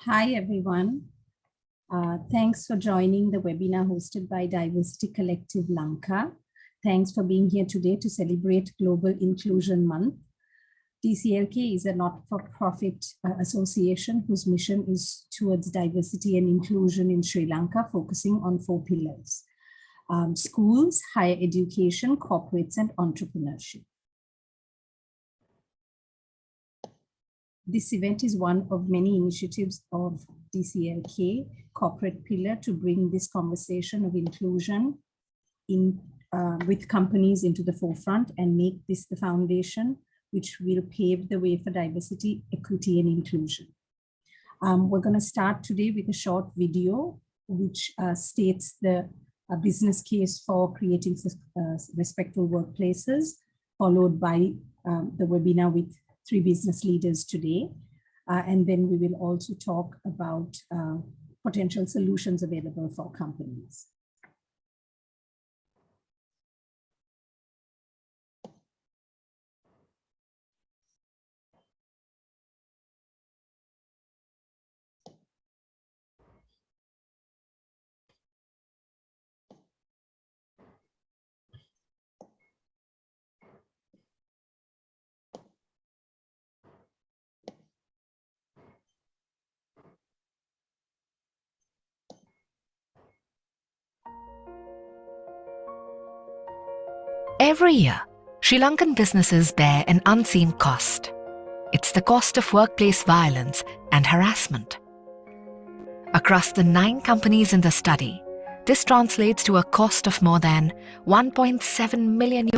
Hi, everyone. Thanks for joining the webinar hosted by Diversity Collective Lanka. Thanks for being here today to celebrate Global Inclusion Month. DCLK is a not-for-profit association whose mission is towards diversity and inclusion in Sri Lanka, focusing on 4 pillars: schools, higher education, corporates, and entrepreneurship. This event is one of many initiatives of DCLK corporate pillar to bring this conversation of inclusion with companies into the forefront and make this the foundation which will pave the way for diversity, equity, and inclusion. We're going to start today with a short video which states the business case for creating respectful workplaces, followed by the webinar with 3 business leaders today. And then we will also talk about potential solutions available for companies. Every year, Sri Lankan businesses bear an unseen cost. It's the cost of workplace violence and harassment. Across the 9 companies in the study, this translates to a cost of more than $1.7 million.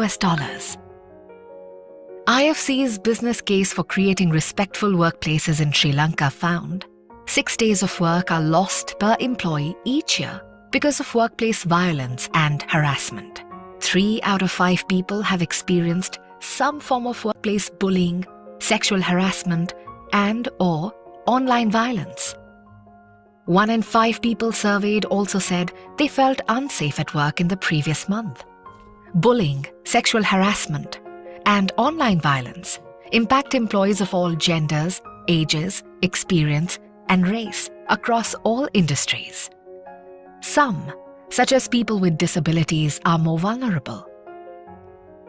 IFC's business case for creating respectful workplaces in Sri Lanka found 6 days of work are lost per employee each year because of workplace violence and harassment. 3 out of 5 people have experienced some form of workplace bullying, sexual harassment, and/or online violence. 1 in 5 people surveyed also said they felt unsafe at work in the previous month. Bullying, sexual harassment, and online violence impact employees of all genders, ages, experience, and race across all industries. Some, such as people with disabilities, are more vulnerable.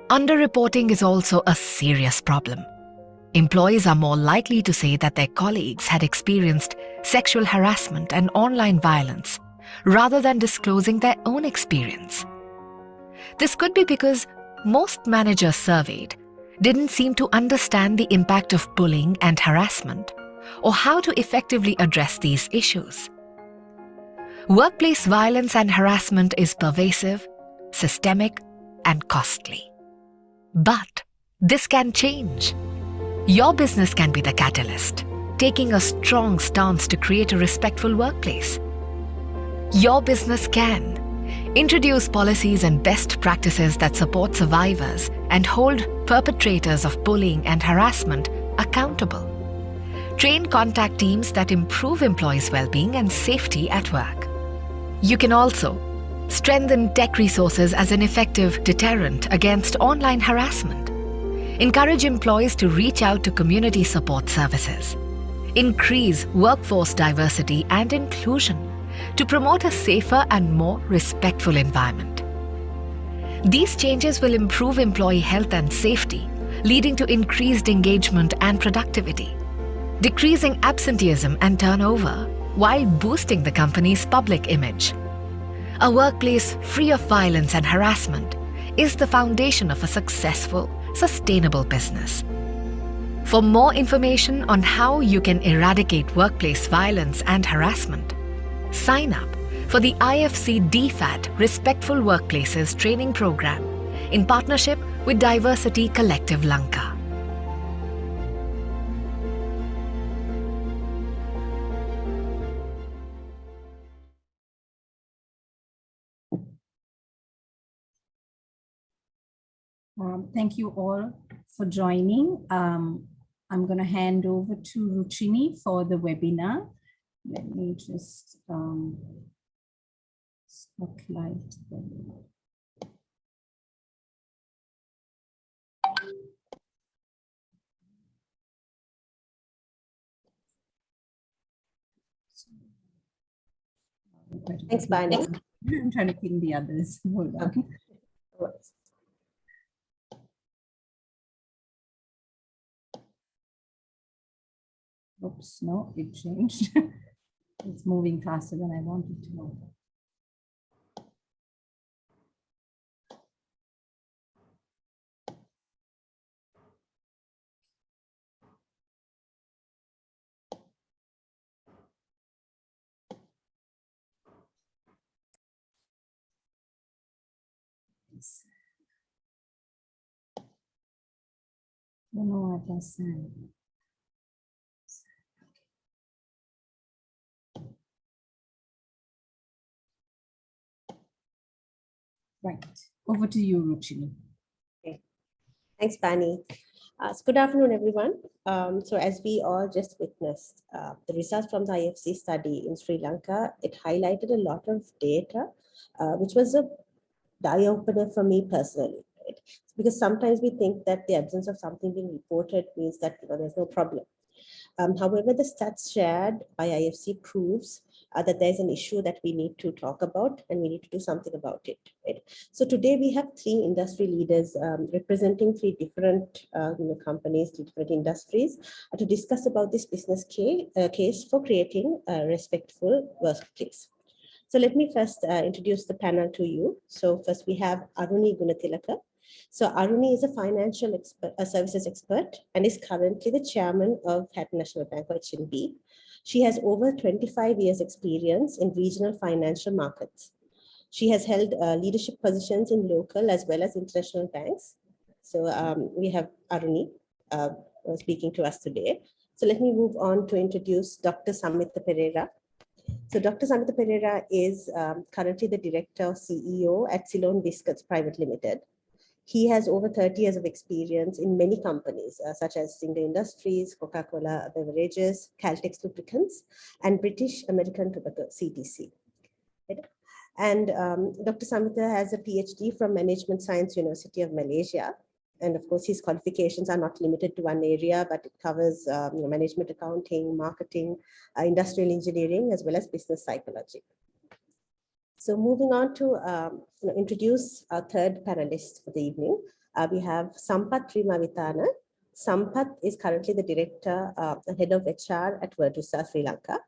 Underreporting is also a serious problem. Employees are more likely to say that their colleagues had experienced sexual harassment and online violence rather than disclosing their own experience. This could be because most managers surveyed didn't seem to understand the impact of bullying and harassment or how to effectively address these issues. Workplace violence and harassment is pervasive, systemic, and costly. But this can change. Your business can be the catalyst, taking a strong stance to create a respectful workplace. Your business can introduce policies and best practices that support survivors and hold perpetrators of bullying and harassment accountable. Train contact teams that improve employees' well-being and safety at work. You can also strengthen tech resources as an effective deterrent against online harassment. Encourage employees to reach out to community support services. Increase workforce diversity and inclusion to promote a safer and more respectful environment. These changes will improve employee health and safety, leading to increased engagement and productivity, decreasing absenteeism and turnover, while boosting the company's public image. A workplace free of violence and harassment is the foundation of a successful, sustainable business. For more information on how you can eradicate workplace violence and harassment, sign up for the IFC DFAT Respectful Workplaces training program in partnership with Diversity Collective Lanka. Thank you all for joining. I'm going to hand over to Ruchini for the webinar. Let me just spotlight them. Thanks, Barney. I'm trying to ping the others. Hold on. Okay. Oops, no, it changed. It's moving faster than I wanted to know. Don't know what I said. Right, over to you, Ruchini. Okay. Thanks, Barney. So good afternoon, everyone. So as we all just witnessed, the results from the IFC study in Sri Lanka, it highlighted a lot of data, which was a eye-opener for me personally. Right? Because sometimes we think that the absence of something being reported means that there's no problem. However, the stats shared by IFC proves that there's an issue that we need to talk about and we need to do something about it. Right? So today we have three industry leaders representing three different companies, different industries to discuss about this business case for creating a respectful workplace. So let me first introduce the panel to you. So first we have Aruni Gunathilaka. So Aruni is a financial services expert and is currently the chairman of Hatton National Bank, or HNB. She has over 25 years experience in regional financial markets. She has held leadership positions in local as well as international banks. So we have Aruni speaking to us today. So let me move on to introduce Dr. Samita Pereira. So Dr. Samita Pereira is currently the director or CEO at Ceylon Biscuits Private Limited. He has over 30 years of experience in many companies, such as Singer Industries, Coca-Cola Beverages, Caltex Lubricants, and British American Tobacco, CTC. And Dr. Samita has a PhD from Management Science University of Malaysia. And of course, his qualifications are not limited to one area, but it covers management accounting, marketing, industrial engineering, as well as business psychology. So moving on to introduce our third panelist for the evening, we have Sampath Trimavithana. Sampath is currently the director and head of HR at Virtusa, Sri Lanka.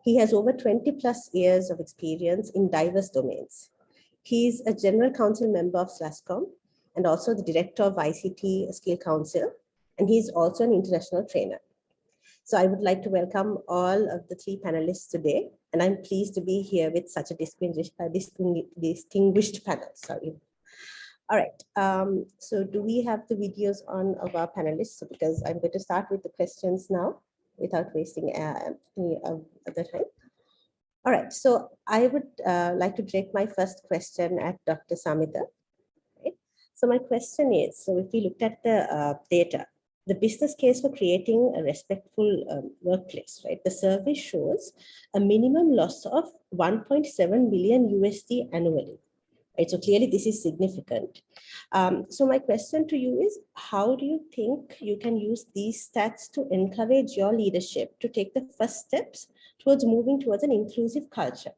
He has over 20 plus years of experience in diverse domains. He is a general council member of SLASCOM and also the director of ICT Skill Council. And he's also an international trainer. So I would like to welcome all of the three panelists today, and I'm pleased to be here with such a distinguished panel. Sorry. All right. So do we have the videos on of our panelists? Because I'm going to start with the questions now without wasting any other time. All right. So I would like to direct my first question at Dr. Samita. Right? So my question is, so if we looked at the data, the business case for creating a respectful workplace, right? The survey shows a minimum loss of 1.7 million USD annually. Right? So clearly this is significant. So my question to you is, how do you think you can use these stats to encourage your leadership to take the first steps towards moving towards an inclusive culture?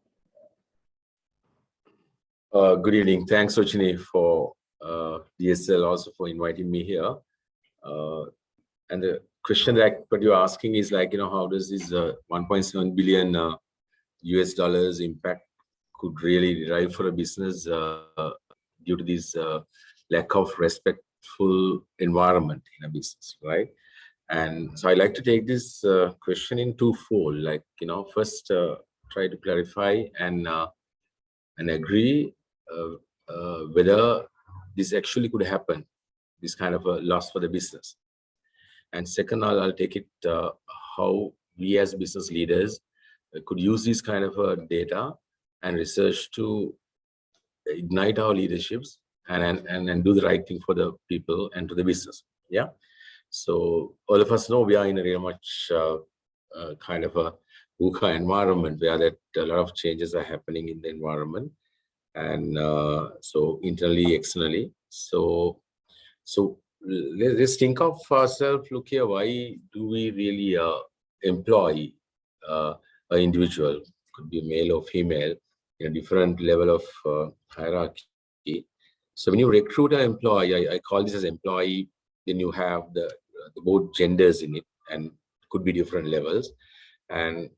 Good evening. Thanks, Ruchini, for DSL also for inviting me here. And the question that what you're asking is like, how does this 1.7 billion US dollars impact could really derive for a business due to this lack of respectful environment in a business, right? And so I like to take this question in twofold. Like, first try to clarify and agree whether this actually could happen, this kind of a loss for the business. And second, I'll take it how we as business leaders could use this kind of data and research to ignite our leaderships and do the right thing for the people and to the business. Yeah. So all of us know we are in a very much kind of a VUCA environment where that a lot of changes are happening in the environment, and so internally, externally. So let's think of ourselves. Look here, why do we really employ an individual? Could be male or female in a different level of hierarchy. So when you recruit an employee, I call this as employee, then you have the both genders in it and could be different levels. And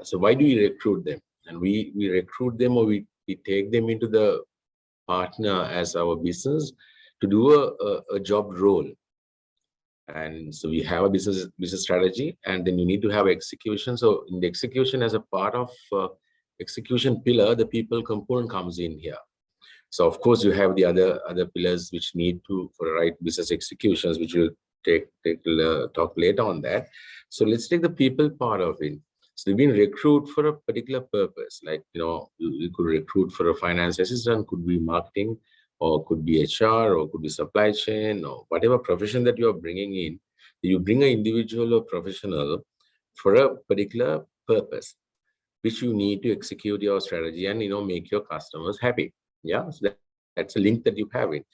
so why do we recruit them? And we recruit them, or we take them into the partner as our business to do a job role. And so we have a business strategy, and then you need to have execution. So in the execution, as a part of execution pillar, the people component comes in here. So of course you have the other pillars which need to for the right business executions, which we'll talk later on that. So let's take the people part of it. So they've been recruited for a particular purpose, like you could recruit for a finance assistant, could be marketing, or could be HR, or could be supply chain, or whatever profession that you are bringing in. You bring an individual or professional for a particular purpose, which you need to execute your strategy and make your customers happy. Yeah, so that's a link that you have it.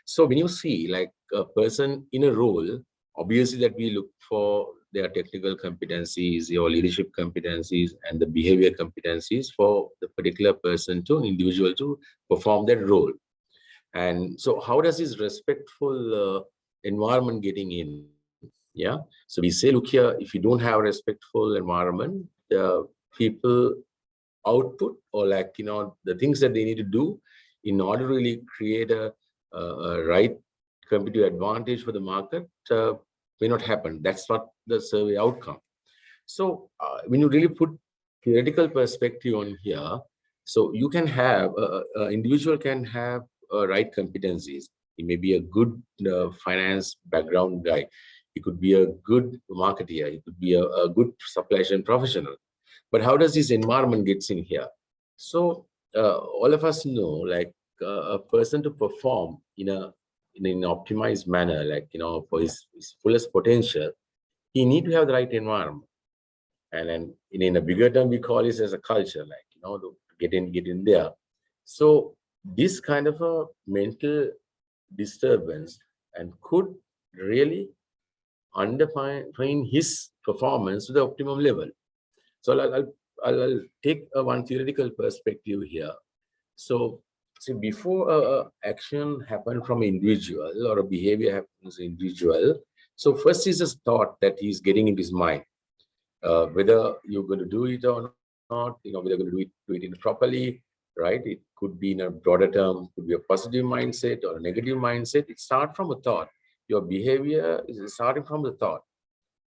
So when you see like a person in a role, obviously that we look for their technical competencies, your leadership competencies, and the behavior competencies for the particular person to individual to perform that role. And so how does this respectful environment getting in? Yeah, so we say, look here, if you don't have a respectful environment, people output, or like the things that they need to do in order to really create a right competitive advantage for the market may not happen. That's what the survey outcome. So when you really put theoretical perspective on here, so you can have an individual can have right competencies. He may be a good finance background guy. He could be a good marketer. He could be a good supply chain professional. But how does this environment gets in here? So all of us know, like a person to perform in an optimized manner, like for his fullest potential, he need to have the right environment. And then in a bigger term, we call this as a culture, like to get in there. So this kind of a mental disturbance and could really undermine his performance to the optimum level. So I'll take one theoretical perspective here. So see, before action happens from an individual or a behavior happens in individual, so first is a thought that he's getting in his mind, whether you're going to do it or not, whether you're going to do it properly, right? It could be in a broader term, could be a positive mindset or a negative mindset. It starts from a thought. Your behavior is starting from the thought,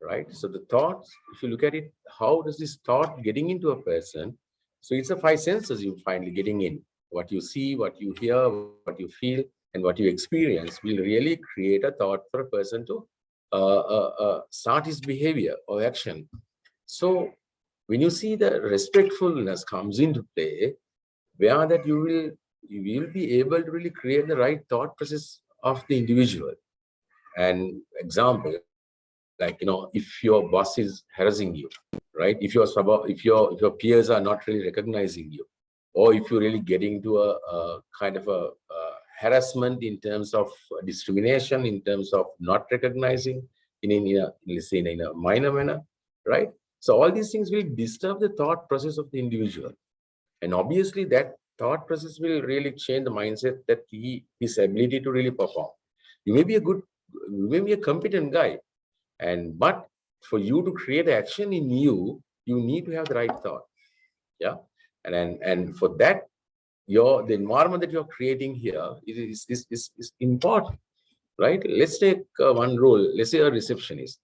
right? So the thoughts, if you look at it, how does this thought getting into a person? So it's the five senses you finally getting in. What you see, what you hear, what you feel, and what you experience will really create a thought for a person to start his behavior or action. So when you see the respectfulness comes into play, where that you will be able to really create the right thought process of the individual. And example, like if your boss is harassing you, right? If your peers are not really recognizing you, or if you're really getting to a kind of a harassment in terms of discrimination, in terms of not recognizing let's say in a minor manner, right? So all these things will disturb the thought process of the individual, and obviously that thought process will really change the mindset that his ability to really perform. You may be a competent guy, but for you to create action in you need to have the right thought. Yeah, and for that, the environment that you're creating here is important, right? Let's take one role. Let's say a receptionist,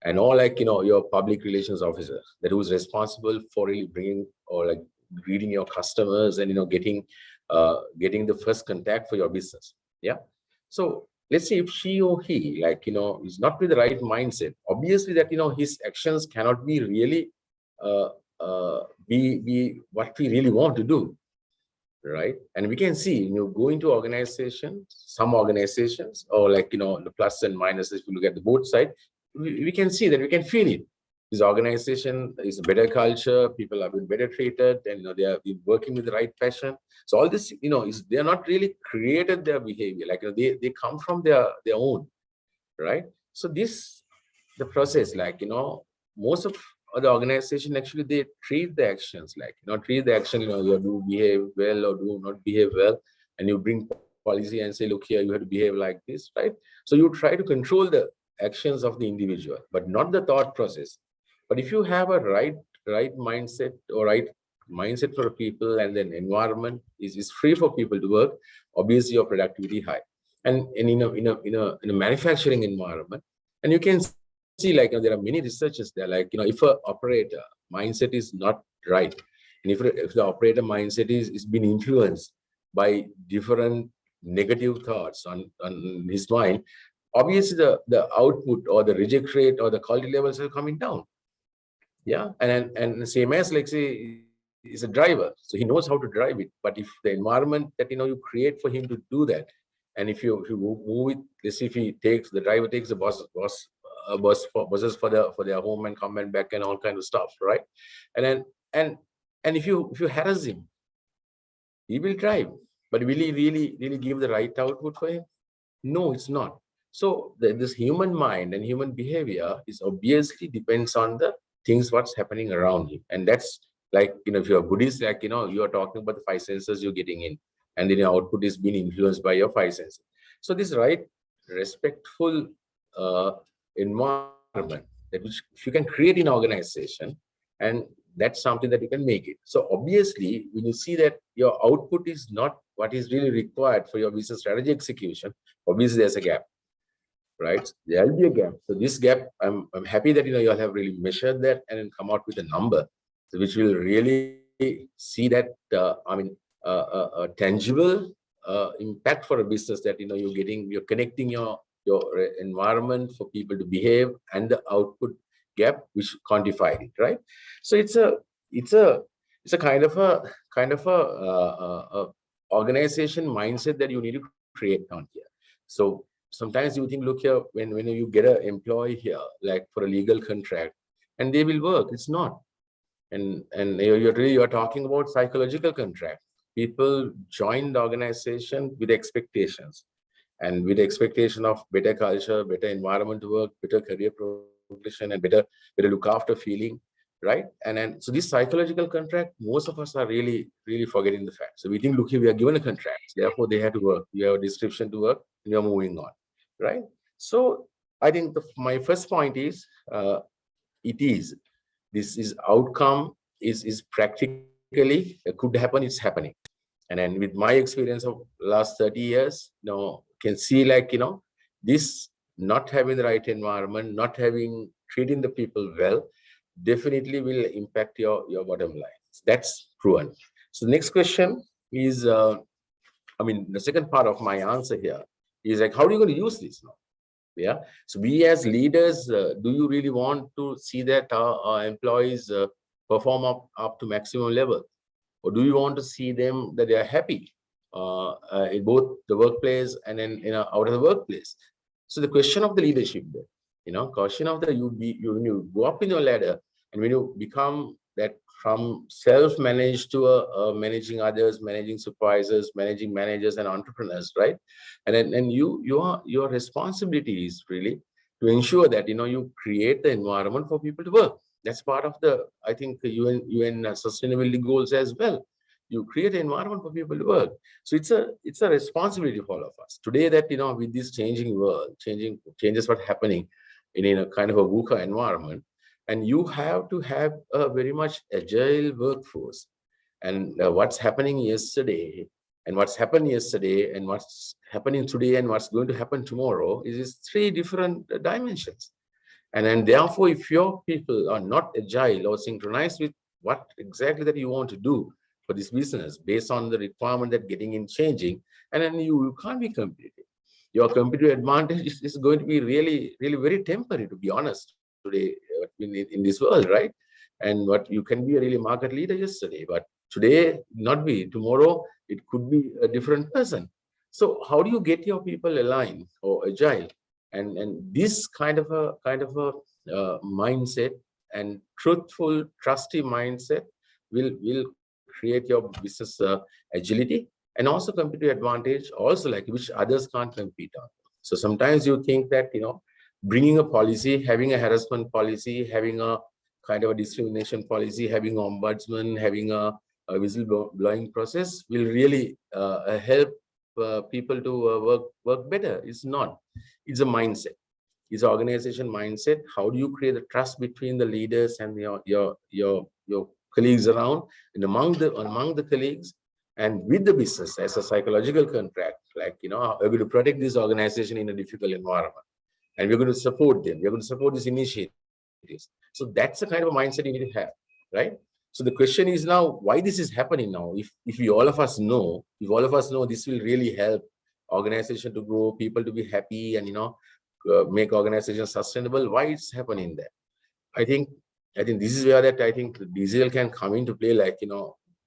and or like your public relations officer that who's responsible for really bringing or like greeting your customers and getting the first contact for your business. Yeah, so let's say if she or he is not with the right mindset, obviously that his actions cannot be really be what we really want to do, right? And we can see go into organizations, some organizations, or like the plus and minuses. If you look at the both side, we can see that, we can feel it. This organization is a better culture, people have been better treated, and they have been working with the right passion. So all this they are not really created their behavior, like they come from their own, right? So the process, like most of or the organization actually they treat the actions like, treat the action, you do behave well or do not behave well, and you bring policy and say, look here, you have to behave like this, right? So you try to control the actions of the individual, but not the thought process. But if you have a right mindset or right mindset for people, and then environment is free for people to work, obviously your productivity high. And in a manufacturing environment, and you can see like there are many researchers there, like if a operator mindset is not right, and if the operator mindset is being influenced by different negative thoughts on his mind, obviously the output or the reject rate or the quality levels are coming down. Yeah, and the same as like say is a driver, so he knows how to drive it. But if the environment that you create for him to do that, and if you move it, let's say if the driver takes the buses for their home and come and back and all kind of stuff, right? And then and if you harass him, he will drive, but will he really give the right output for him? No, it's not. So this human mind and human behavior is obviously depends on the things what's happening around him. And that's like, if you're a Buddhist, like, you are talking about the five senses you're getting in, and then your output is being influenced by your five senses. So this right, respectful environment that which if you can create in organization, and that's something that you can make it. So obviously, when you see that your output is not what is really required for your business strategy execution, obviously there's a gap, right? There'll be a gap. So this gap, I'm happy that you all have really measured that and then come out with a number, which will really see that a tangible impact for a business, that you're connecting your environment for people to behave and the output gap, which quantified it, right? So it's a kind of a organization mindset that you need to create on here. So sometimes you think, look here, when you get an employee here, like for a legal contract, and they will work, it's not. And you're talking about psychological contract. People join the organization with expectations, and with expectation of better culture, better environment to work, better career progression, and better look after feeling, right? And then so this psychological contract, most of us are really forgetting the fact. So we think, look here, we are given a contract, therefore they have to work. We have a description to work, and we are moving on, right? So I think my first point is this outcome is practically could happen. It's happening. And then with my experience of last 30 years, can see like, this not having the right environment, not treating the people well, definitely will impact your bottom line. That's proven. So the next question is, the second part of my answer here is like, how are you going to use this now? Yeah. So we as leaders, do you really want to see that our employees perform up to maximum level? Or do you want to see them that they are happy in both the workplace and then out of the workplace? So the question of the leadership there, question of when you go up in your ladder, and when you become that from self-managed to managing others, managing supervisors, managing managers and entrepreneurs, right? And then your responsibility is really to ensure that you create the environment for people to work. That's part of I think the UN sustainability goals as well. You create an environment for people to work. So it's a responsibility for all of us today, that with this changing world, changes what's happening in a kind of a VUCA environment, and you have to have a very much agile workforce. And what's happening yesterday, and what's happened yesterday, and what's happening today, and what's going to happen tomorrow is three different dimensions. And then therefore, if your people are not agile or synchronized with what exactly that you want to do for this business based on the requirement that getting in changing, and then you can't be competitive. Your competitive advantage is going to be really very temporary, to be honest, today in this world, right? And what you can be a really market leader yesterday, but today not be. Tomorrow it could be a different person. So how do you get your people aligned or agile? And this kind of a mindset and truthful, trusty mindset will create your business agility and also competitive advantage, also like which others can't compete on. So sometimes you think that bringing a policy, having a harassment policy, having a kind of a discrimination policy, having ombudsman, having a whistleblowing process will really help people to work better. It's not. It's a mindset. It's an organization mindset. How do you create the trust between the leaders and your colleagues around and among the colleagues and with the business as a psychological contract? Like, we're going to protect this organization in a difficult environment, and we're going to support them. We're going to support this initiative. So that's the kind of mindset you need to have, right? So the question is now, why this is happening now? If all of us know this will really help organization to grow, people to be happy, and make organizations sustainable. Why it's happening there? I think this is where I think DCL can come into play. Like,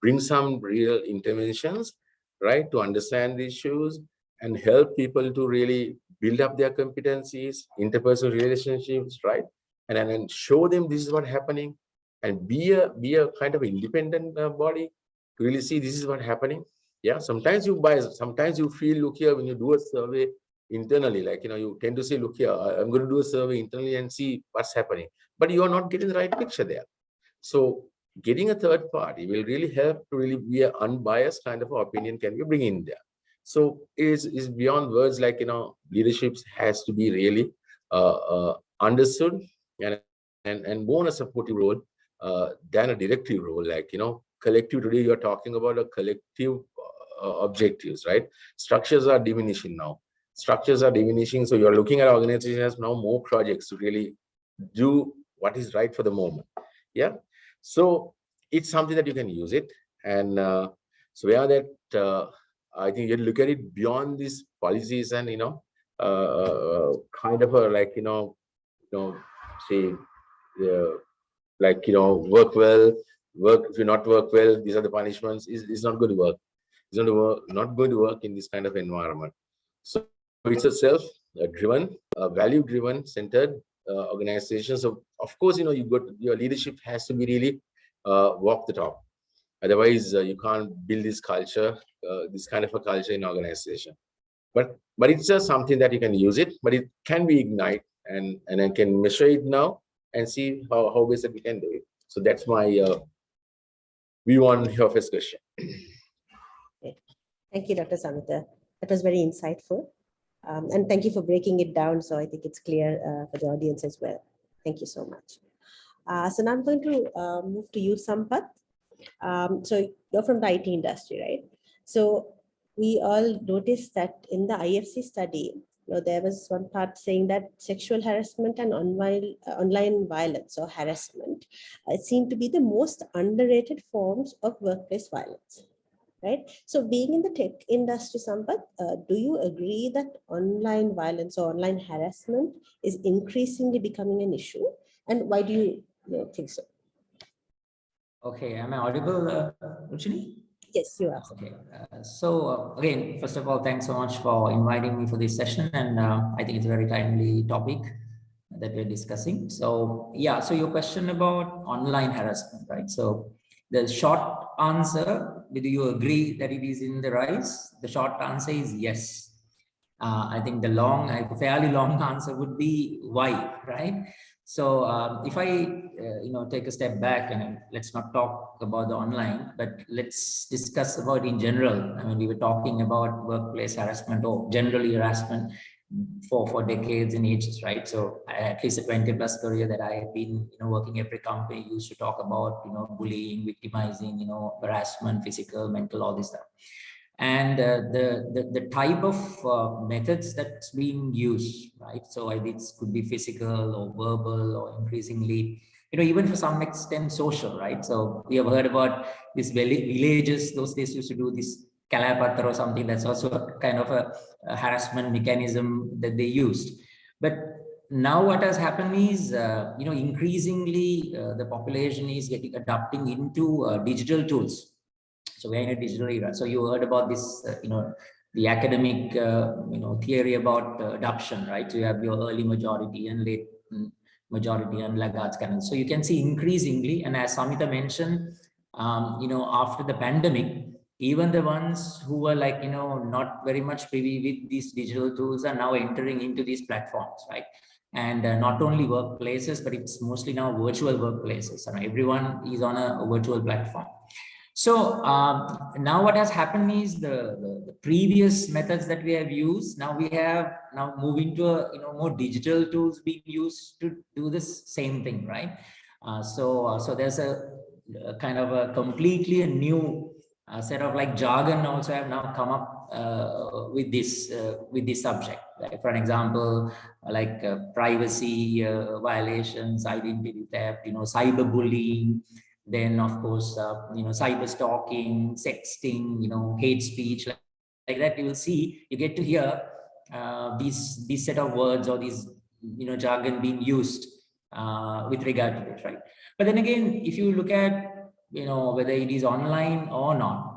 bring some real interventions, right, to understand the issues and help people to really build up their competencies, interpersonal relationships, right? And then show them this is what's happening, and be a kind of independent body to really see this is what's happening. Yeah, sometimes you bias, sometimes you feel, look here, when you do a survey internally, like, you tend to say, look here, I'm going to do a survey internally and see what's happening, but you are not getting the right picture there. So getting a third party will really help to really be an unbiased kind of opinion can be bring in there. So is beyond words, like, leadership has to be really understood and more a supportive role than a directive role. Like, collective, today you're talking about a collective objectives, right? Structures are diminishing now. So you're looking at organizations as now more projects to really do what is right for the moment. Yeah. So it's something that you can use it. And so where that I think you look at it beyond these policies and, kind of a, like, say, like, work well, if you not work well, these are the punishments. It's not going to work. It's not going to work in this kind of environment. So it's a self-driven, value-driven, centered organization. So of course, your leadership has to be really walk the talk. Otherwise, you can't build this culture, this kind of a culture in organization. But it's just something that you can use it, but it can be ignite, and I can measure it now and see how best that we can do it. So that's my view on your first question. Okay. Thank you, Dr. Samita. That was very insightful. And thank you for breaking it down. So I think it's clear for the audience as well. Thank you so much. So now I'm going to move to you, Sampath. So you're from the IT industry, right? So we all noticed that in the IFC study, there was one part saying that sexual harassment and online violence or harassment seem to be the most underrated forms of workplace violence. Right. So being in the tech industry, Sampath, do you agree that online violence or online harassment is increasingly becoming an issue? And why do you think so? Okay, am I audible, Ruchini? Yes, you are. Okay. So again, first of all, thanks so much for inviting me for this session. And I think it's a very timely topic that we're discussing. So yeah, so your question about online harassment, right? So the short answer, do you agree that it is in the rise? The short answer is yes. I think the fairly long answer would be why, right? So if I, take a step back and let's not talk about the online, but let's discuss about in general. I mean, we were talking about workplace harassment or generally harassment for decades and ages, right? So at least a 20+ career that I have been, working every company used to talk about, bullying, victimizing, harassment, physical, mental, all this stuff. And the type of methods that's being used, right? So it could be physical or verbal or increasingly, even for some extent social, right? So we have heard about these villages, those days used to do this Kalapatra or something. That's also a kind of a harassment mechanism that they used. But now what has happened is, increasingly the population is adapting into digital tools. So we're in a digital era. So you heard about this, the academic, theory about adoption, right? So you have your early majority and late majority and laggards kind of. So you can see increasingly, and as Samita mentioned, after the pandemic, even the ones who were like, not very much privy with these digital tools are now entering into these platforms, right? And not only workplaces, but it's mostly now virtual workplaces, and everyone is on a virtual platform. So now what has happened is the previous methods that we have used, now we have now moving to a, more digital tools being used to do this same thing, right? So there's a kind of a completely new set of like jargon also have now come up with this subject. Like for an example, like privacy violations, identity theft, cyberbullying. Then of course, cyber stalking, sexting, hate speech, like that. You will see, you get to hear these set of words or these jargon being used with regard to it, right? But then again, if you look at whether it is online or not,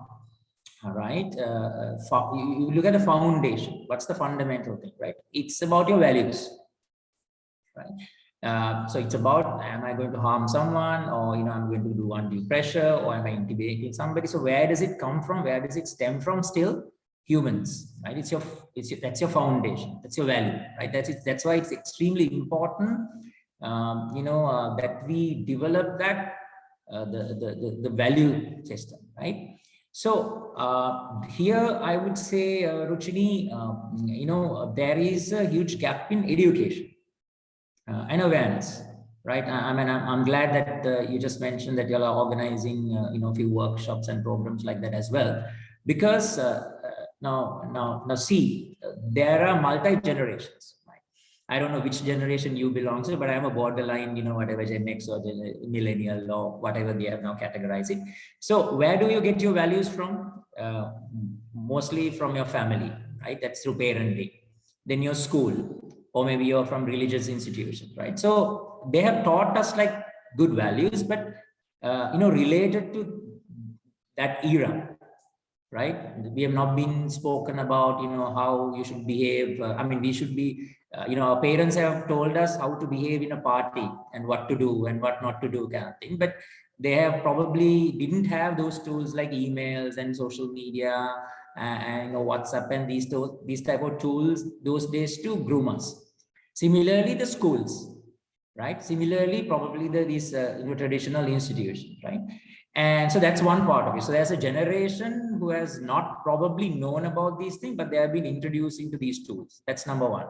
all right, you look at the foundation. What's the fundamental thing, right? It's about your values, right? So it's about, am I going to harm someone, or I'm going to do undue pressure, or am I intimidating somebody? So where does it come from? Where does it stem from? Still humans, right? That's your foundation. That's your value, right? That's why it's extremely important, that we develop that the value system, right? So here I would say, Ruchini, there is a huge gap in education and awareness, right? I mean, I'm glad that you just mentioned that you are organizing, a few workshops and programs like that as well, because now see, there are multi-generations. I don't know which generation you belong to, but I'm a borderline, whatever Gen X or millennial or whatever they have now categorized it. So where do you get your values from? Mostly from your family, right? That's through parenting. Then your school, or maybe you're from religious institutions, right? So they have taught us like good values, but, related to that era, right? We have not been spoken about, how you should behave. I mean, we should be, our parents have told us how to behave in a party and what to do and what not to do kind of thing. But they have probably didn't have those tools like emails and social media and WhatsApp and these type of tools those days to groom us. Similarly, the schools, right? Similarly, probably these traditional institutions, right? And so that's one part of it. So there's a generation who has not probably known about these things, but they have been introduced into these tools. That's number one.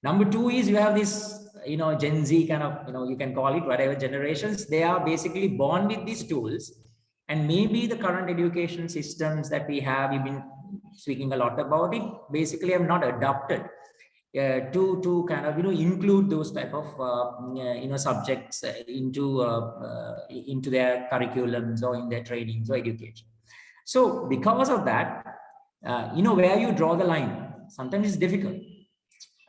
Number two is you have this, Gen Z kind of, you can call it whatever generations, they are basically born with these tools. And maybe the current education systems that we have, we've been speaking a lot about it, basically have not adopted to kind of include those type of subjects into their curriculums or in their trainings or education. So because of that, where you draw the line, sometimes it's difficult.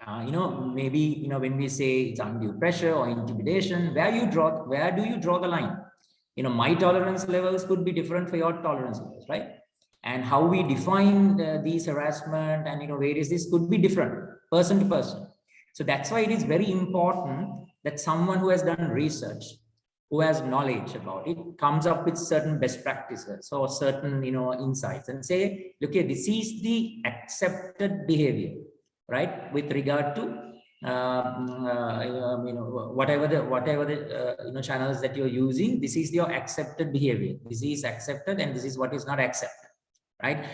Maybe when we say it's undue pressure or intimidation, where do you draw the line? My tolerance levels could be different for your tolerance levels, right? And how we define these harassment and various this could be different person to person. So that's why it is very important that someone who has done research, who has knowledge about it, comes up with certain best practices or certain insights and say, look here, this is the accepted behavior, right? With regard to whatever the channels that you're using, this is your accepted behavior. This is accepted and this is what is not accepted. Right?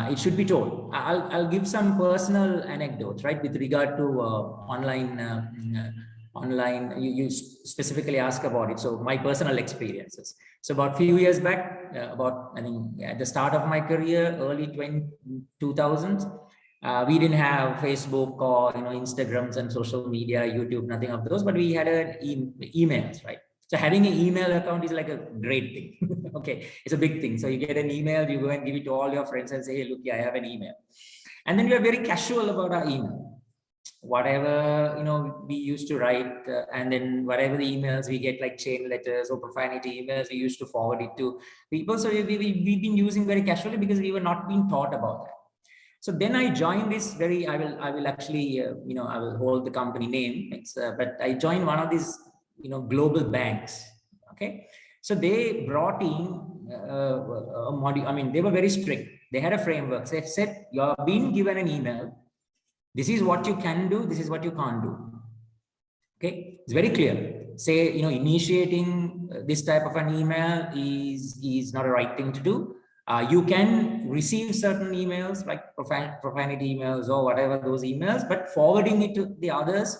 It should be told. I'll give some personal anecdotes, right, with regard to online. You specifically ask about it. So my personal experiences. So about a few years back, I think at the start of my career, early 2000s, we didn't have Facebook or Instagrams and social media, YouTube, nothing of those, but we had emails, right? So having an email account is like a great thing. Okay, it's a big thing. So you get an email, you go and give it to all your friends and say, hey, look, yeah, I have an email. And then we are very casual about our email. Whatever, we used to write, and then whatever the emails we get, like chain letters or profanity emails, we used to forward it to people. So we've been using very casually because we were not being taught about that. So then I joined this I will actually, I will hold the company name. But I joined one of these, global banks. Okay. So they brought in a module. I mean, they were very strict. They had a framework. They said, you're being given an email. This is what you can do. This is what you can't do. Okay, it's very clear. Say, initiating this type of an email is not a right thing to do. You can receive certain emails like profanity emails or whatever those emails, but forwarding it to the others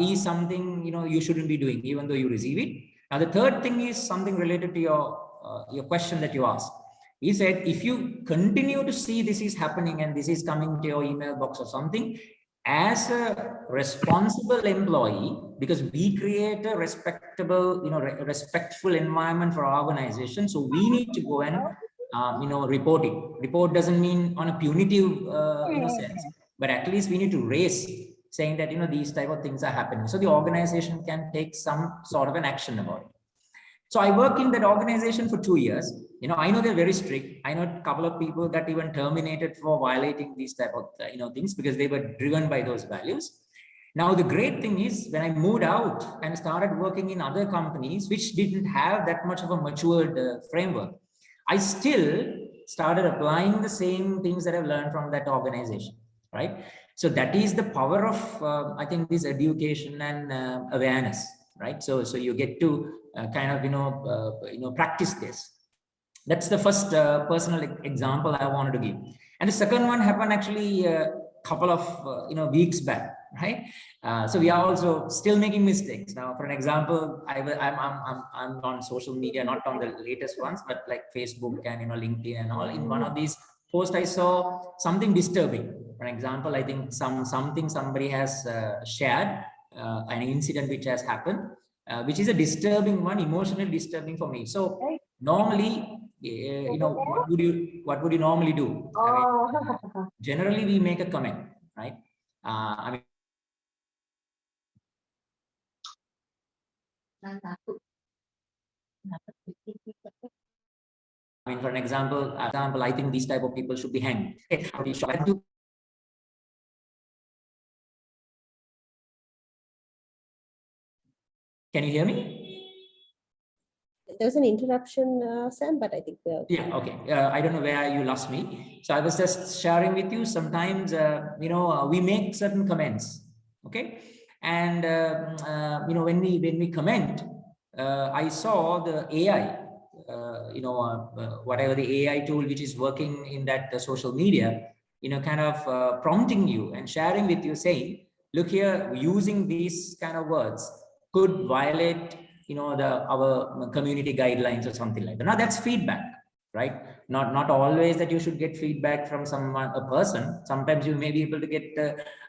is something you shouldn't be doing, even though you receive it. Now, the third thing is something related to your question that you asked. He said, if you continue to see this is happening and this is coming to your email box or something, as a responsible employee, because we create a respectable, respectful environment for our organization, so we need to go and report it. Report doesn't mean on a punitive sense, but at least we need to raise, saying that these type of things are happening, so the organization can take some sort of an action about it. So I worked in that organization for 2 years. I know they're very strict. I know a couple of people that even terminated for violating these type of things because they were driven by those values. Now, the great thing is when I moved out and started working in other companies, which didn't have that much of a matured framework, I still started applying the same things that I've learned from that organization, right? So that is the power of, I think, this education and awareness, right? So you get to practice this. That's the first personal example I wanted to give. And the second one happened actually a couple of weeks back, right? So we are also still making mistakes. Now, for an example, I'm on social media, not on the latest ones, but like Facebook and LinkedIn and all. In one of these posts, I saw something disturbing. For example, I think something somebody has shared, an incident which has happened, which is a disturbing one, emotionally disturbing for me. So normally, what would you normally do? Generally, we make a comment, right? I mean, for an example, I think these type of people should be hanged. Can you hear me? There was an interruption, Sam, but I think yeah, okay. I don't know where you lost me. So I was just sharing with you. Sometimes we make certain comments, okay, and when we comment, I saw the AI, whatever the AI tool which is working in that social media, kind of prompting you and sharing with you, saying, look here, using these kind of words could violate our community guidelines or something like that. Now that's feedback, right? Not always that you should get feedback from a person. Sometimes you may be able to get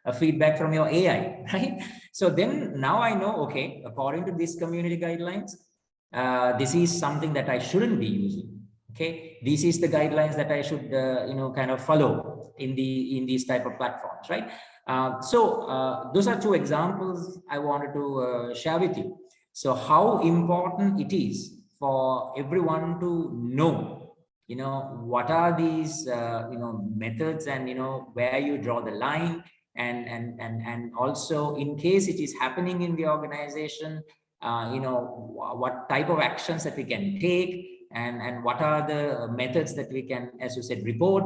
a feedback from your AI, right? So then now I know, okay, according to these community guidelines, this is something that I shouldn't be using. Okay, this is the guidelines that I should kind of follow in these type of platforms, right? So those are two examples I wanted to share with you. So how important it is for everyone to know, what are these, methods and, where you draw the line, and also in case it is happening in the organization, what type of actions that we can take, and what are the methods that we can, as you said, report,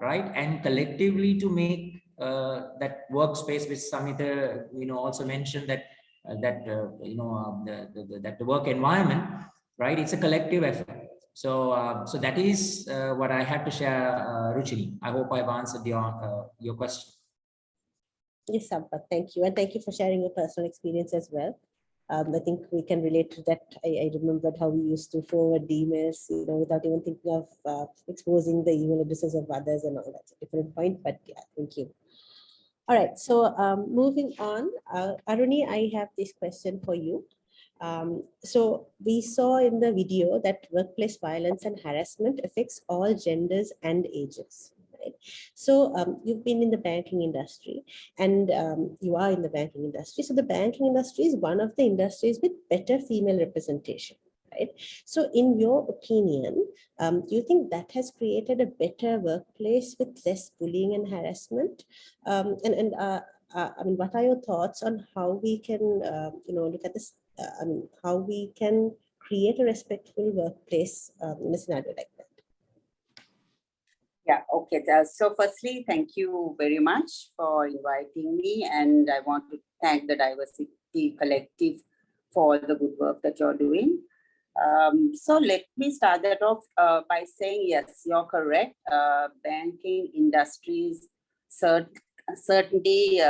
right? And collectively to make that workspace, which Samita, also mentioned that that the work environment, right? It's a collective effort. So so that is what I had to share, Ruchini. I hope I've answered your question. Yes, Sampath, thank you. And thank you for sharing your personal experience as well. I think we can relate to that. I remembered how we used to forward emails, without even thinking of exposing the email addresses of others and all. That's a different point, but yeah, thank you. All right, so moving on, Aruni, I have this question for you. So we saw in the video that workplace violence and harassment affects all genders and ages. Right? So you've been in the banking industry, and you are in the banking industry. So the banking industry is one of the industries with better female representation. Right? So in your opinion, do you think that has created a better workplace with less bullying and harassment? I mean, what are your thoughts on how we can, look at this? How we can create a respectful workplace in a scenario like that? Yeah, okay. So firstly, thank you very much for inviting me. And I want to thank the diversity the collective for all the good work that you're doing. So let me start that off by saying, yes, you're correct. Banking industries certainly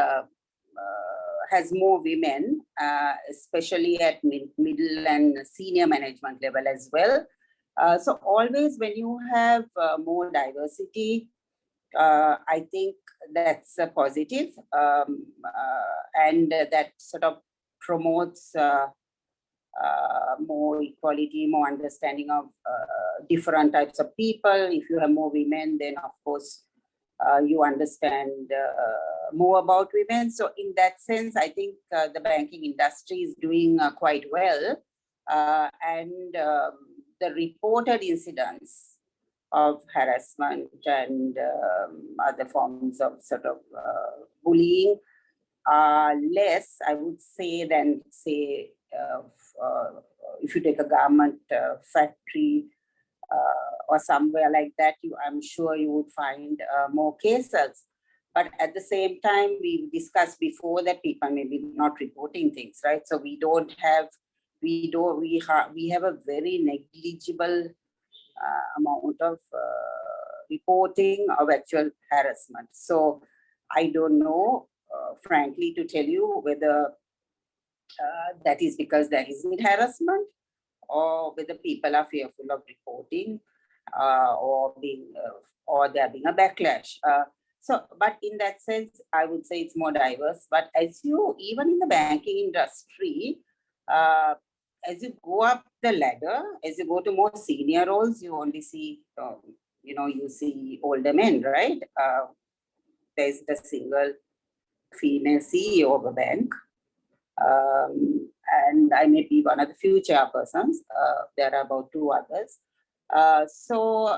has more women, especially at middle and senior management level as well. So always when you have more diversity, I think that's a positive, and that sort of promotes more equality, more understanding of different types of people. If you have more women, then of course you understand more about women. So in that sense, I think the banking industry is doing quite well. And the reported incidents of harassment and other forms of sort of bullying are less, I would say, than say, if you take a garment factory or somewhere like that, I'm sure you would find more cases. But at the same time, we discussed before that people may be not reporting things, right? So we have a very negligible amount of reporting of actual harassment. So I don't know, frankly, to tell you whether that is because there isn't harassment, or whether people are fearful of reporting, or there being a backlash. But in that sense, I would say it's more diverse. But even in the banking industry, as you go up the ladder, as you go to more senior roles, you only see, you see older men, right? There's the single female CEO of a bank. And I may be one of the few chairpersons. There are about 2 others. So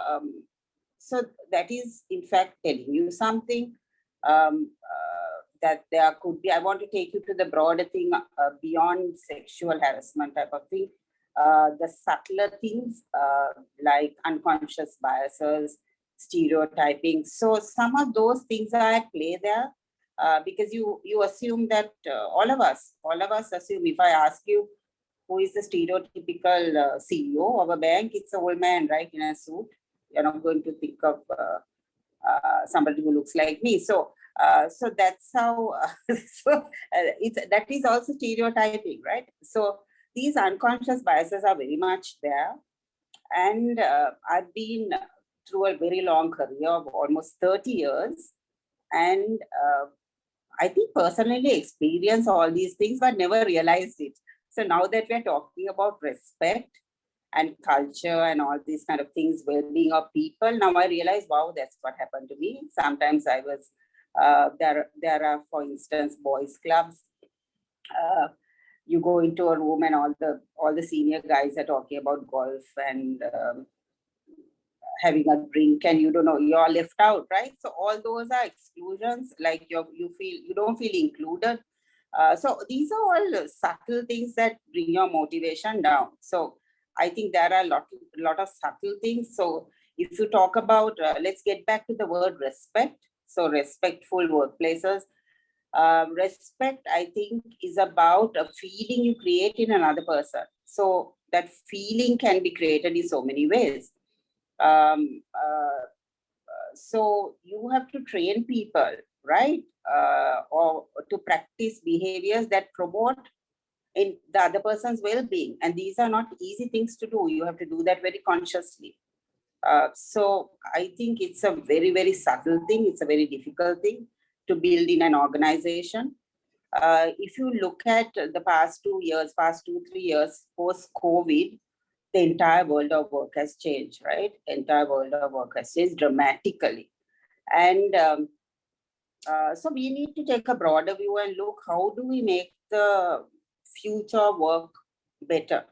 that is, in fact, telling you something, that there could be. I want to take you to the broader thing beyond sexual harassment type of thing. The subtler things like unconscious biases, stereotyping. So some of those things are at play there. Because you assume that all of us assume, if I ask you who is the stereotypical CEO of a bank, it's an old man, right, in a suit. You're not going to think of somebody who looks like me. So that's how. That is also stereotyping, right? So these unconscious biases are very much there, and I've been through a very long career of almost 30 years, and I think personally experienced all these things, but never realized it. So now that we're talking about respect and culture and all these kind of things, well-being of people, now I realize, wow, that's what happened to me. Sometimes I was, there are, for instance, boys clubs. You go into a room and all the senior guys are talking about golf and having a drink, and you don't know, you're left out, right? So all those are exclusions, like you don't feel included. So these are all subtle things that bring your motivation down. So I think there are a lot of subtle things. So if you talk about, let's get back to the word respect. So respectful workplaces. Respect, I think, is about a feeling you create in another person. So that feeling can be created in so many ways. So you have to train people, right? Or to practice behaviors that promote in the other person's well-being. And these are not easy things to do. You have to do that very consciously. So I think it's a very, very subtle thing. It's a very difficult thing to build in an organization. If you look at the past 2 years, 3 years post-COVID, the entire world of work has changed, right? Entire world of work has changed dramatically. And so we need to take a broader view and look, how do we make the future work better,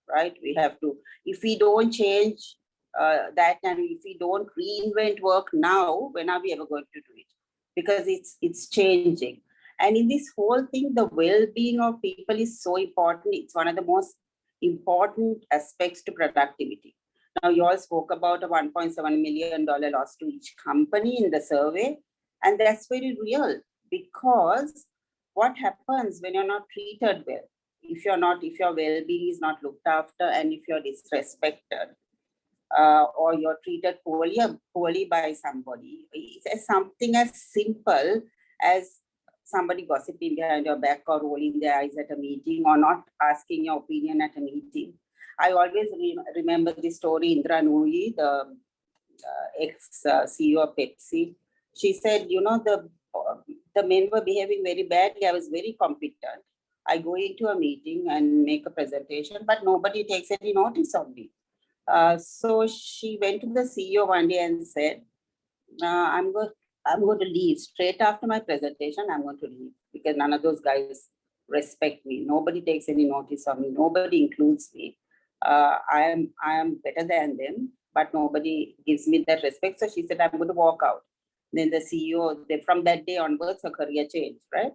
right? We have to, if we don't change that, and if we don't reinvent work now, when are we ever going to do it? Because it's changing. And in this whole thing, the well-being of people is so important. It's one of the most important aspects to productivity. Now, you all spoke about a $1.7 million loss to each company in the survey, and that's very real, because what happens when you're not treated well? If your well-being is not looked after, and if you're disrespected, or you're treated poorly by somebody, it's something as simple as somebody gossiping behind your back, or rolling their eyes at a meeting, or not asking your opinion at a meeting. I always remember the story, Indra Nooyi, the ex-CEO of Pepsi. She said, the men were behaving very badly. I was very competent. I go into a meeting and make a presentation, but nobody takes any notice of me. So she went to the CEO one day and said, I'm going to leave. Straight after my presentation, I'm going to leave, because none of those guys respect me. Nobody takes any notice of me. Nobody includes me. I am better than them, but nobody gives me that respect. So she said, I'm going to walk out. Then the CEO, from that day onwards, her career changed, right?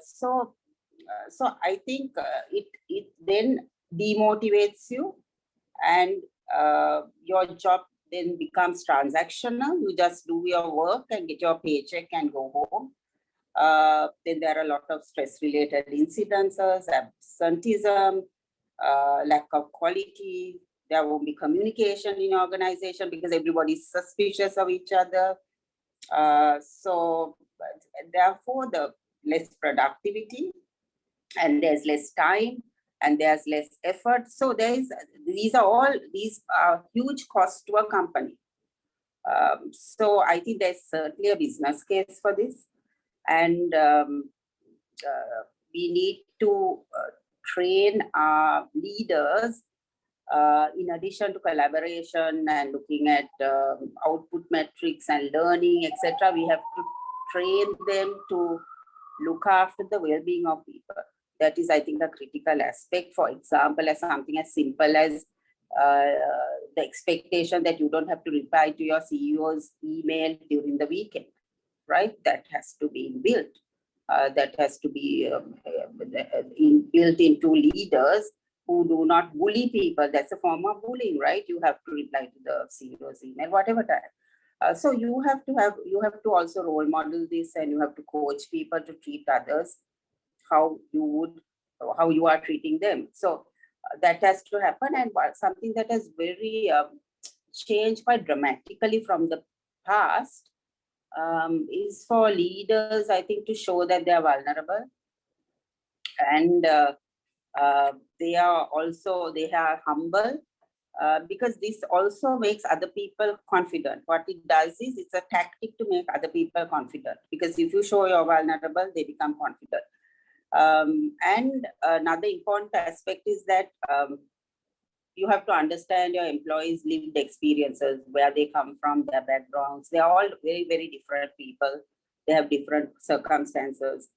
So I think it then demotivates you, and your job then becomes transactional. You just do your work and get your paycheck and go home. Then there are a lot of stress-related incidences, absenteeism, lack of quality. There won't be communication in your organization because everybody's suspicious of each other. So therefore, the less productivity, and there's less time, and there's less effort. So these are huge costs to a company. So I think there's certainly a business case for this, and we need to train our leaders. In addition to collaboration and looking at output metrics and learning, etc., we have to train them to look after the well-being of people. That is, I think, a critical aspect. For example, as something as simple as the expectation that you don't have to reply to your CEO's email during the weekend, right? That has to be built. That has to be built into leaders who do not bully people. That's a form of bullying, right? You have to reply to the CEO's email, whatever time. So you have to also role model this, and you have to coach people to treat others how you are treating them. So that has to happen, and something that has very changed quite dramatically from the past is for leaders, I think, to show that they are vulnerable, and they are humble, because this also makes other people confident. What it does is, it's a tactic to make other people confident, because if you show you're vulnerable, they become confident. And another important aspect is that you have to understand your employees' lived experiences, where they come from, their backgrounds. They're all very, very different people. They have different circumstances.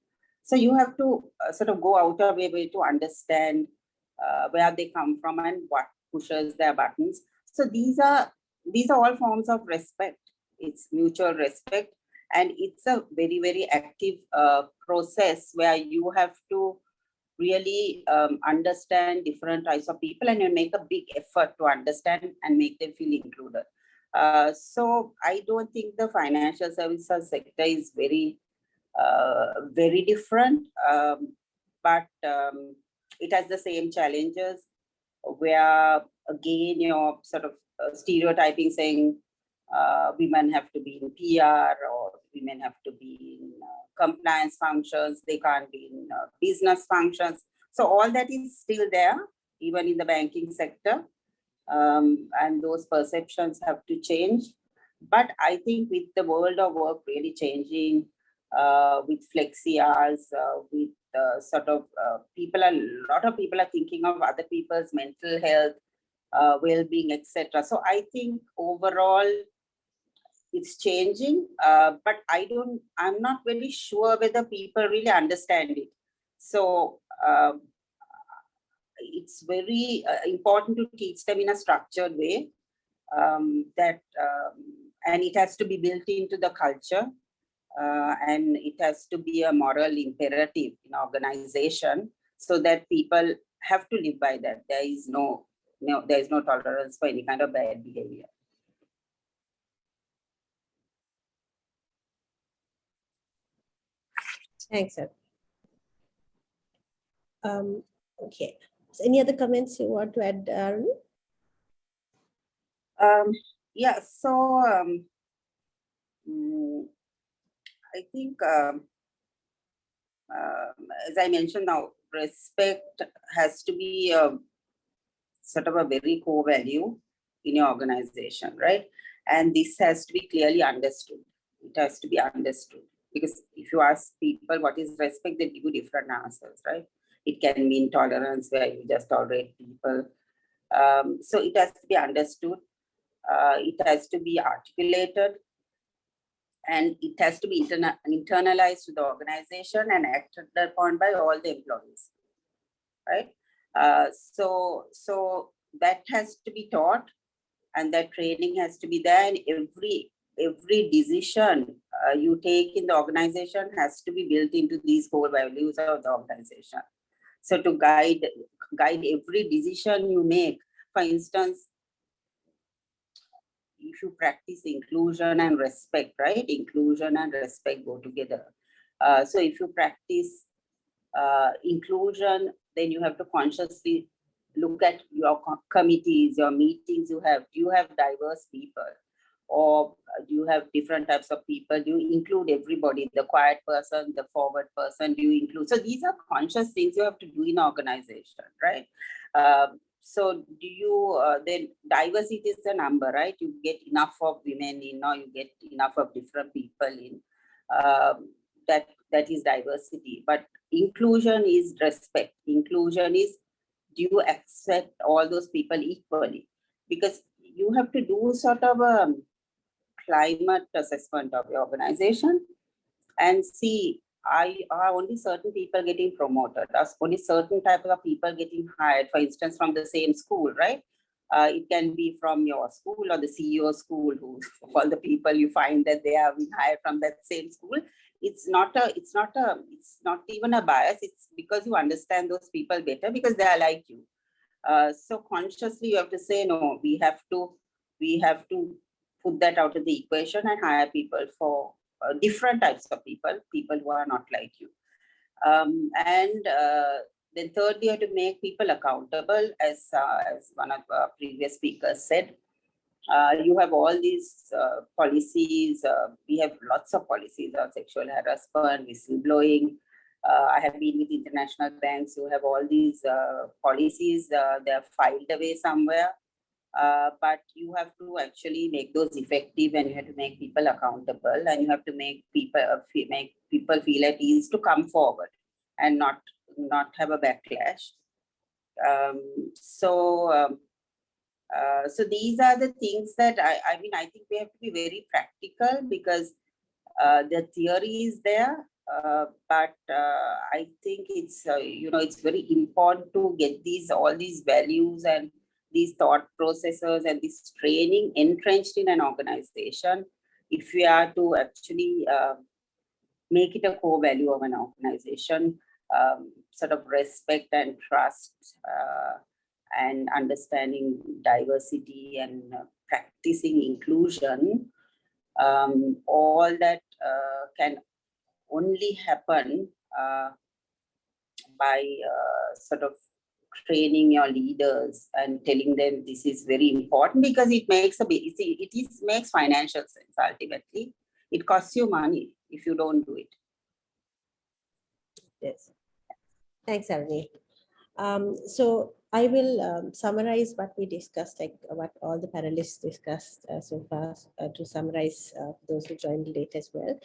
So you have to sort of go out of your way to understand where they come from and what pushes their buttons. So these are all forms of respect. It's mutual respect, and it's a very, very active process where you have to really understand different types of people, and you make a big effort to understand and make them feel included. So I don't think the financial services sector is very different, but it has the same challenges, where again you're sort of stereotyping, saying women have to be in PR, or women have to be in compliance functions, they can't be in business functions. So all that is still there, even in the banking sector, and those perceptions have to change. But I think with the world of work really changing, with flexi hours, with sort of a lot of people are thinking of other people's mental health, well-being, etc. So I think overall it's changing, but I'm not very sure whether people really understand it. So it's very important to teach them in a structured way, and it has to be built into the culture, and it has to be a moral imperative in organization, so that people have to live by that. There is no tolerance for any kind of bad behavior. Thanks, sir. Okay. So any other comments you want to add, Arun? Yeah, so I think, as I mentioned now, respect has to be sort of a very core value in your organization, right? And this has to be clearly understood. It has to be understood, because if you ask people what is respect, they give you different answers, right? It can mean tolerance, where you just tolerate people. So it has to be understood. It has to be articulated, and it has to be internalized to the organization and acted upon by all the employees, right? So that has to be taught, and that training has to be there. And every decision you take in the organization has to be built into these core values of the organization. So to guide every decision you make, for instance, if you practice inclusion and respect, right? Inclusion and respect go together. So if you practice inclusion, then you have to consciously look at your committees, your meetings you have. Do you have diverse people? Or do you have different types of people? Do you include everybody, the quiet person, the forward person? Do you include? So these are conscious things you have to do in organization, right? So do you, then diversity is the number, right? You get enough of women in, or you get enough of different people in. That is diversity. But inclusion is respect. Inclusion is, do you accept all those people equally? Because you have to do sort of a climate assessment of your organization and see, are only certain people getting promoted? Are only certain type of people getting hired, for instance, from the same school, right? It can be from your school or the CEO school, who all the people you find that they have been hired from that same school. It's not even a bias. It's because you understand those people better because they are like you. So consciously you have to say, no, we have to put that out of the equation and hire people for different types of people who are not like you. And then thirdly, you have to make people accountable, as one of our previous speakers said. You have all these policies. We have lots of policies on sexual harassment, whistleblowing. I have been with international banks who have all these policies. They are filed away somewhere. But you have to actually make those effective, and you have to make people accountable, and you have to make people feel at ease to come forward and not have a backlash. So these are the things that I think we have to be very practical, because the theory is there, but I think it's it's very important to get all these values and these thought processes and this training entrenched in an organization, if we are to actually make it a core value of an organization. Sort of respect and trust, and understanding diversity, and practicing inclusion. All that can only happen by sort of training your leaders and telling them this is very important, because it makes makes financial sense. Ultimately, it costs you money if you don't do it. Yes. Thanks, Aruni. So I will summarize what we discussed, like what all the panelists discussed so far, to summarize those who joined late as well.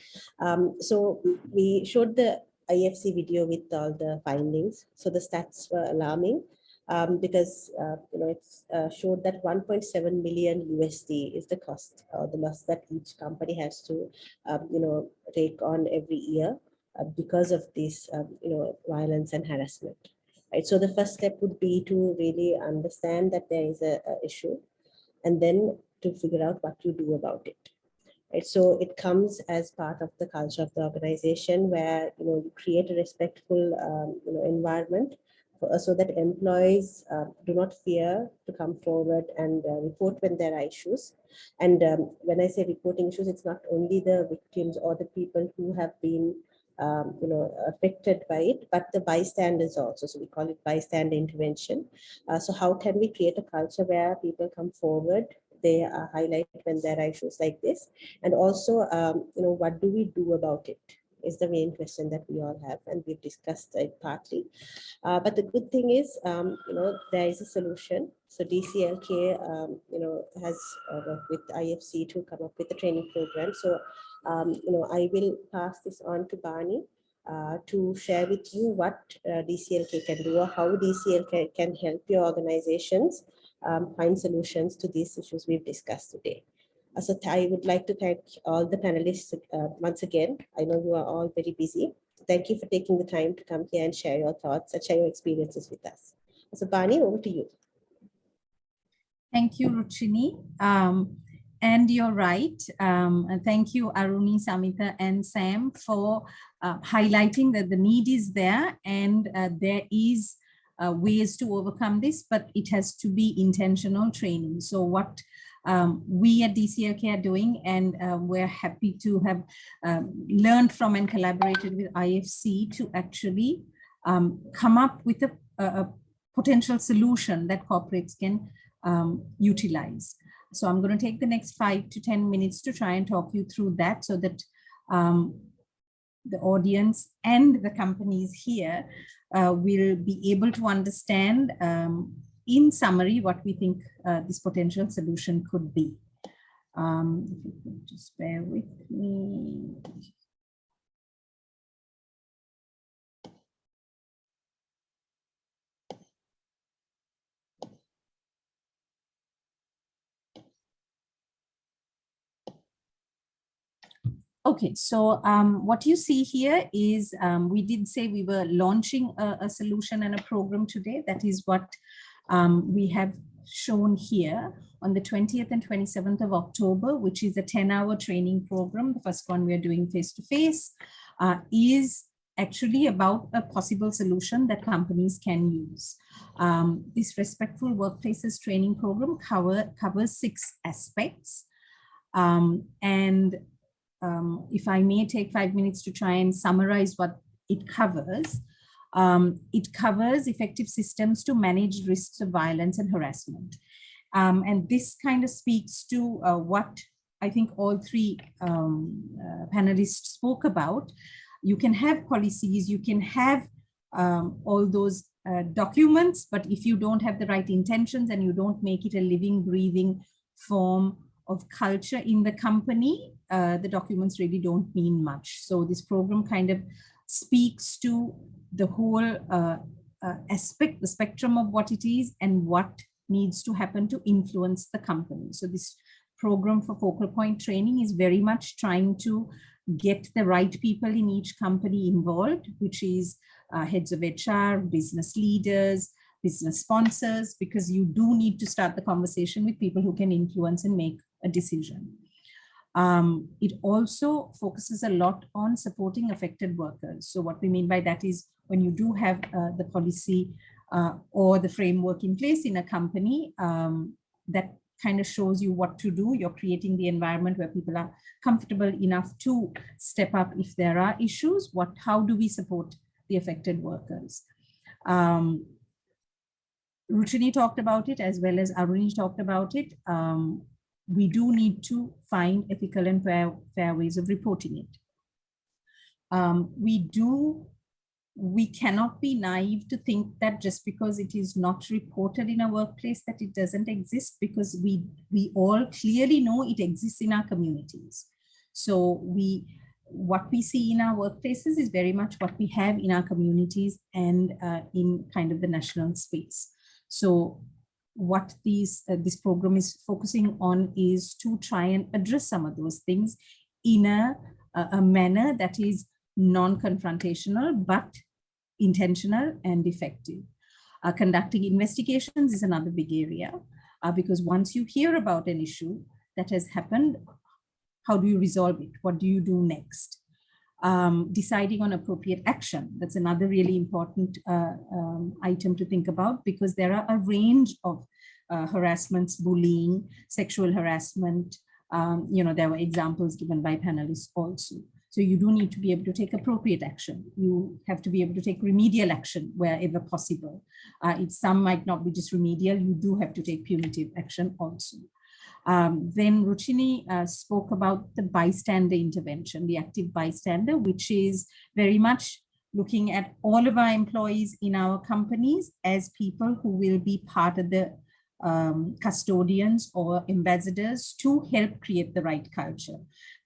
So we showed the IFC video with all the findings. So the stats were alarming, because it's showed that 1.7 million USD is the cost, or the loss that each company has to take on every year because of this violence and harassment. Right. So the first step would be to really understand that there is a issue, and then to figure out what you do about it. Right. So it comes as part of the culture of the organization, where you create a respectful environment so that employees do not fear to come forward and report when there are issues. And when I say reporting issues, it's not only the victims or the people who have been affected by it, but the bystanders also. So we call it bystander intervention. So how can we create a culture where people come forward, they highlight when there are issues like this, and also, what do we do about it is the main question that we all have, and we've discussed it partly. But the good thing is, there is a solution. So DCLK, has worked with IFC to come up with a training program. So, I will pass this on to Barney to share with you what DCLK can do, or how DCLK can help your organizations find solutions to these issues we've discussed today. So I would like to thank all the panelists once again. I know you are all very busy. Thank you for taking the time to come here and share your thoughts and share your experiences with us. So Barney, over to you. Thank you, Ruchini. And you're right. And thank you, Aruni, Samita, and Sam, for highlighting that the need is there, and there is ways to overcome this, but it has to be intentional training. So what we at DCLK are doing, and we're happy to have learned from and collaborated with IFC to actually come up with a potential solution that corporates can utilize. So I'm going to take the next 5 to 10 minutes to try and talk you through that, so that the audience and the companies here will be able to understand in summary what we think this potential solution could be. If you could just bear with me. Okay, so what you see here is we did say we were launching a solution and a program today. That is what we have shown here on the 20th and 27th of October, which is a 10-hour training program. The first one we are doing face-to-face is actually about a possible solution that companies can use. This Respectful Workplaces training program covers 6 aspects. If I may take 5 minutes to try and summarize what it covers effective systems to manage risks of violence and harassment. And this kind of speaks to what I think all 3 panelists spoke about. You can have policies, you can have all those documents, but if you don't have the right intentions and you don't make it a living, breathing form of culture in the company, the documents really don't mean much. So this program kind of speaks to the whole the spectrum of what it is and what needs to happen to influence the company. So this program for focal point training is very much trying to get the right people in each company involved, which is heads of HR, business leaders, business sponsors, because you do need to start the conversation with people who can influence and make a decision. It also focuses a lot on supporting affected workers. So what we mean by that is when you do have the policy or the framework in place in a company, that kind of shows you what to do. You're creating the environment where people are comfortable enough to step up if there are issues. How do we support the affected workers? Ruchini talked about it, as well as Aruni talked about it. We do need to find ethical and fair ways of reporting it. We cannot be naive to think that just because it is not reported in a workplace that it doesn't exist, because we all clearly know it exists in our communities. So what we see in our workplaces is very much what we have in our communities and in kind of the national space. So what this program is focusing on is to try and address some of those things in a manner that is non-confrontational, but intentional and effective. Conducting investigations is another big area, because once you hear about an issue that has happened, how do you resolve it? What do you do next? Deciding on appropriate action. That's another really important item to think about, because there are a range of harassments, bullying, sexual harassment. There were examples given by panelists also. So you do need to be able to take appropriate action. You have to be able to take remedial action wherever possible. If some might not be just remedial, you do have to take punitive action also. Then Ruchini spoke about the bystander intervention, the active bystander, which is very much looking at all of our employees in our companies as people who will be part of the custodians or ambassadors to help create the right culture.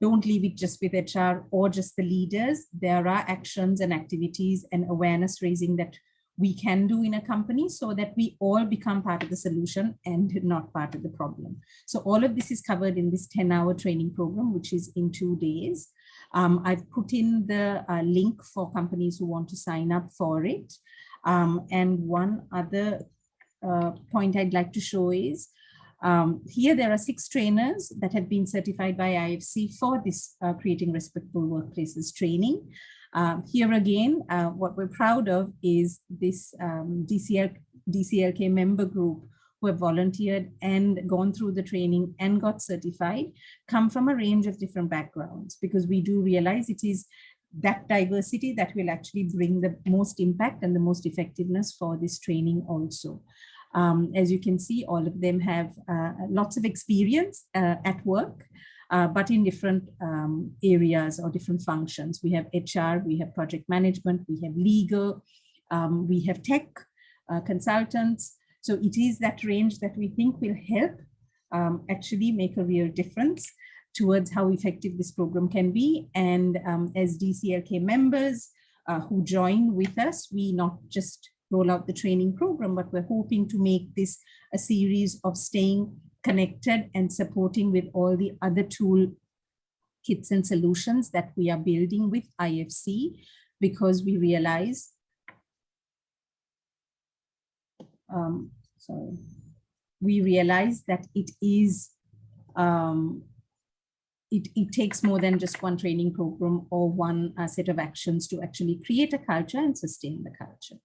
Don't leave it just with HR or just the leaders. There are actions and activities and awareness raising that we can do in a company so that we all become part of the solution and not part of the problem. So all of this is covered in this 10-hour training program, which is in 2 days. I've put in the link for companies who want to sign up for it. And one other point I'd like to show is here there are 6 trainers that have been certified by IFC for this Creating Respectful Workplaces training. Here again, what we're proud of is this DCLK member group who have volunteered and gone through the training and got certified, come from a range of different backgrounds, because we do realize it is that diversity that will actually bring the most impact and the most effectiveness for this training also. As you can see, all of them have lots of experience at work, but in different areas or different functions. We have HR, we have project management, we have legal, we have tech, consultants. So it is that range that we think will help actually make a real difference towards how effective this program can be. And as DCLK members who join with us, we not just roll out the training program, but we're hoping to make this a series of staying connected and supporting with all the other tool kits and solutions that we are building with IFC, because we realize, we realize that it is, it takes more than just one training program or one set of actions to actually create a culture and sustain the culture.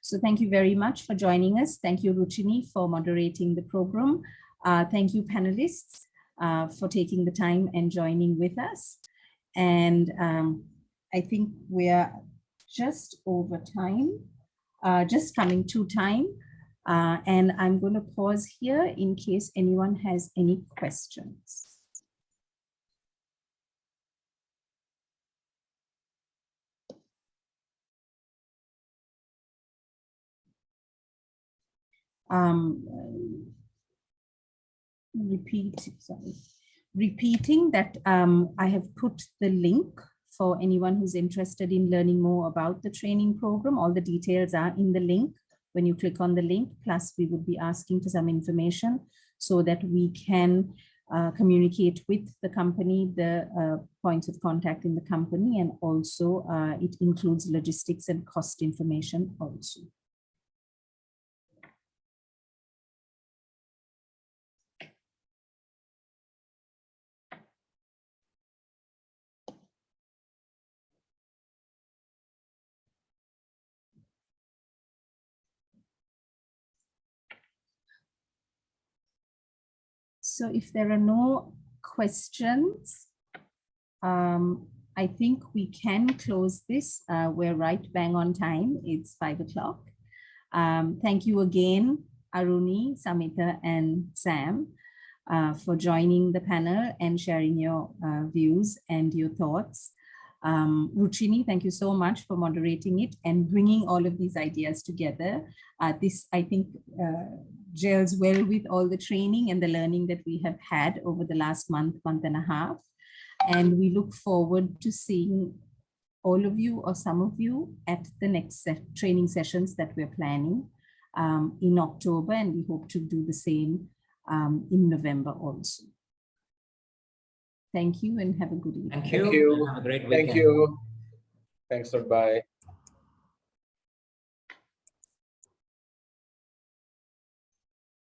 So thank you very much for joining us. Thank you, Ruchini, for moderating the program. Thank you, panelists, for taking the time and joining with us. And I think we're just over time, just coming to time. And I'm going to pause here in case anyone has any questions. Repeating that I have put the link for anyone who's interested in learning more about the training program. All the details are in the link when you click on the link. Plus, we would be asking for some information so that we can communicate with the company, the points of contact in the company, and also it includes logistics and cost information also. So if there are no questions, I think we can close this. We're right bang on time. It's 5 o'clock. Thank you again, Aruni, Samita, and Sam, for joining the panel and sharing your views and your thoughts. Ruchini, thank you so much for moderating it and bringing all of these ideas together. This, I think, gels well with all the training and the learning that we have had over the last month and a half. And we look forward to seeing all of you or some of you at the next training sessions that we're planning in October. And we hope to do the same in November also. Thank you and have a good evening. Thank you. Thank you. Have a great weekend. Thank you. Thanks, bye.